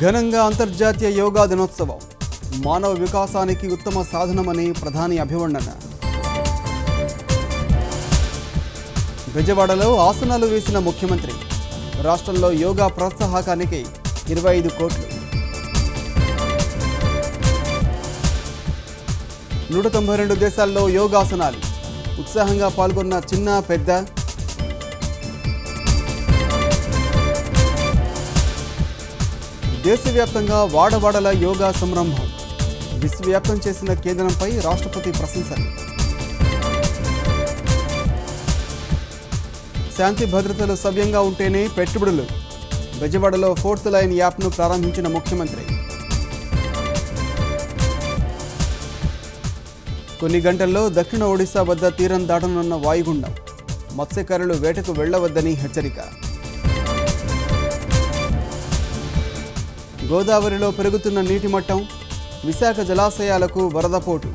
ఘనంగా అంతర్జాతీయ యోగా దినోత్సవం మానవ వికాసానికి ఉత్తమ సాధనమని ప్రధాని అభివర్ణన. విజయవాడలో ఆసనాలు వేసిన ముఖ్యమంత్రి. రాష్ట్రంలో యోగా ప్రోత్సాహకానికి 25 కోట్లు. 192 దేశాల్లో యోగాసనాలు ఉత్సాహంగా పాల్గొన్న చిన్న పెద్ద. దేశవ్యాప్తంగా వాడవాడల యోగా సంరంభం విశ్వవ్యాప్తం చేసిన కేంద్రంపై రాష్ట్రపతి ప్రశంసలు. శాంతి భద్రతలు సవ్యంగా ఉంటేనే పెట్టుబడులు. విజయవాడలో 4th లైన్ యాప్ను ప్రారంభించిన ముఖ్యమంత్రి. కొన్ని గంటల్లో దక్షిణ ఒడిశా వద్ద తీరం దాటనున్న వాయుగుండం. మత్స్యకారులు వేటకు వెళ్లవద్దని హెచ్చరిక. గోదావరిలో పెరుగుతున్న నీటి మట్టం. విశాఖ జలాశయాలకు వరద పోటు.